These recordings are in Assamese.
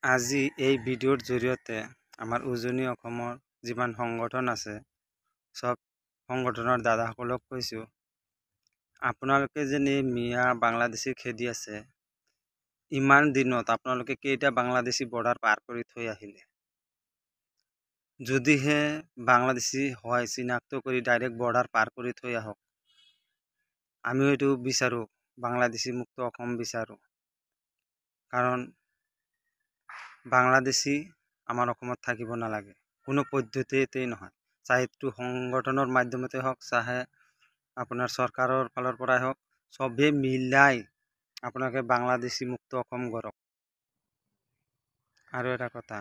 আজি এই ভিডিঅ'ৰ জৰিয়তে আমাৰ উজনি অসমৰ যিমান সংগঠন আছে সব সংগঠনৰ দাদাসকলক কৈছোঁ, আপোনালোকে যেন এই মিয়া বাংলাদেশী খেদি আছে, ইমান দিনত আপোনালোকে কেইটা বাংলাদেশী বৰ্ডাৰ পাৰ কৰি থৈ আহিলে? যদিহে বাংলাদেশী হয় চিনাক্ত কৰি ডাইৰেক্ট বৰ্ডাৰ পাৰ কৰি থৈ আহক। আমিও এইটো বিচাৰোঁ, বাংলাদেশী মুক্ত অসম বিচাৰোঁ। কাৰণ বাংলাদেশী আমাৰ অসমত থাকিব নালাগে, কোনো পদ্ধতিতেই নহয়। চাহে এইটো সংগঠনৰ মাধ্যমতে হওক, চাহে আপোনাৰ চৰকাৰৰ ফালৰ পৰাই হওক, চবেই মিলাই আপোনালোকে বাংলাদেশী মুক্ত অসম গঢ়ক। আৰু এটা কথা,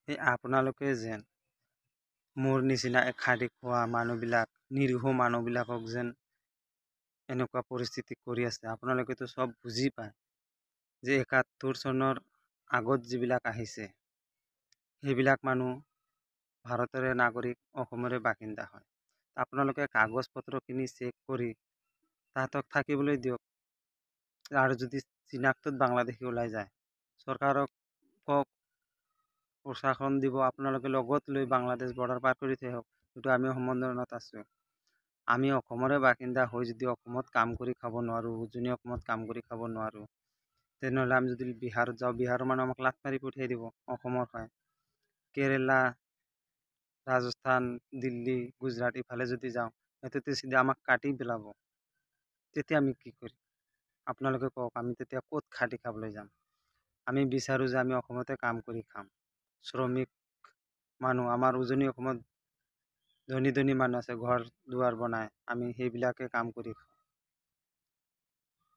এই আপোনালোকে যেন মোৰ নিচিনা খাটি খোৱা মানুহবিলাক, নিৰীহ মানুহবিলাকক যেন এনেকুৱা পৰিস্থিতি কৰি আছে, আপোনালোকেতো সব বুজি পায় যে ৭১ চনৰ আগত যিবিলাক আহিছে সেইবিলাক মানুহ ভাৰতৰে নাগৰিক, অসমৰে বাসিন্দা হয়। আপোনালোকে কাগজ পত্ৰখিনি চেক কৰি তাহাঁতক থাকিবলৈ দিয়ক। আৰু যদি চিনাক্তত বাংলাদেশী ওলাই যায়, চৰকাৰক কওক, প্ৰশাসন দিব, আপোনালোকে লগত লৈ বাংলাদেশ বৰ্ডাৰ পাৰ কৰি থৈ আহক। কিন্তু আমি সমন্বয়নত আছোঁ। আমি অসমৰে বাসিন্দা হৈ যদি অসমত কাম কৰি খাব নোৱাৰোঁ, উজনি অসমত কাম কৰি খাব নোৱাৰোঁ, তেনেহ'লে আমি যদি বিহাৰত যাওঁ, বিহাৰৰ মানুহ আমাক লাট মাৰি পঠিয়াই দিব। অসমৰ হয় কেৰেলা, ৰাজস্থান, দিল্লী, গুজৰাট ইফালে যদি যাওঁ, সিহঁতে চিধা আমাক কাটি পেলাব। তেতিয়া আমি কি কৰিম? আপোনালোকে কওক, আমি তেতিয়া ক'ত খাটি খাবলৈ যাম? আমি বিচাৰোঁ যে আমি অসমতে কাম কৰি খাম। শ্ৰমিক মানুহ আমাৰ উজনি অসমত ধনী ধনী মানুহ আছে, ঘৰ দুৱাৰ বনায়, আমি সেইবিলাকে কাম কৰি খাওঁ।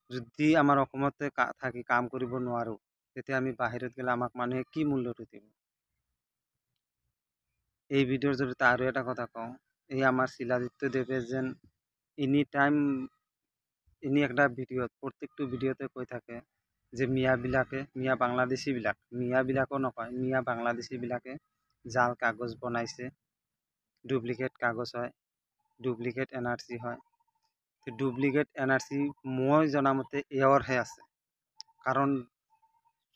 যদি আমাৰ অসমতে থাকি কাম কৰিব নোৱাৰোঁ, তেতিয়া আমি বাহিৰত গ'লে আমাক মানুহে কি মূল্যটো দিব? এই ভিডিঅ'ৰ জৰিয়তে আৰু এটা কথা কওঁ, এই আমাৰ শিলাদিত্যদেৱে যেন এনি টাইম একটা ভিডিঅ'ত, প্ৰত্যেকটো ভিডিঅ'তে কৈ থাকে যে মিয়া বাংলাদেশীবিলাকো নকয়, মিয়া বাংলাদেশীবিলাকে জাল কাগজ বনাইছে, ডুপ্লিকেট কাগজ হয়, ডুপ্লিকেট NRC হয়। ডুপ্লিকেট NRC মই জনামতে এওঁৰহে আছে, কাৰণ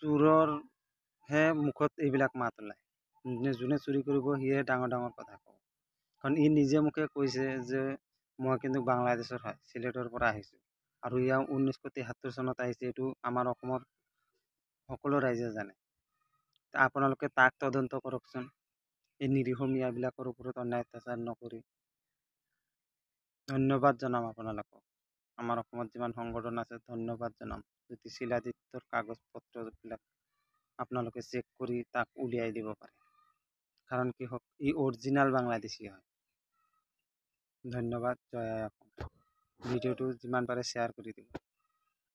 চোৰৰহে মুখত এইবিলাক মাত ওলায়। যোনে চুৰি কৰিব সিহে ডাঙৰ ডাঙৰ কথা কয়। কাৰণ ই নিজে মুখে কৈছে যে মই কিন্তু বাংলাদেশৰ হয়, চিলেটৰ পৰা আহিছোঁ। আৰু ইয়াৰ 1973 চনত আহিছে, এইটো আমাৰ অসমৰ সকলো ৰাইজে জানে। আপোনালোকে তাক তদন্ত কৰকচোন, এই নিৰীহ মিয়াবিলাকৰ ওপৰত অন্যায় অত্যাচাৰ নকৰি। ধন্যবাদ জনাম আপোনালোকক, আমাৰ অসমত যিমান সংগঠন আছে ধন্যবাদ জনাম যদি শিলাদিত্যৰ কাগজ পত্ৰবিলাক আপোনালোকে চেক কৰি তাক উলিয়াই দিব পাৰে। কাৰণ কি হওক, ই অৰিজিনেল বাংলাদেশী হয়। ধন্যবাদ। জয় আই অসম। ভিডিঅ'টো যিমান পাৰে শ্বেয়াৰ কৰি দিব।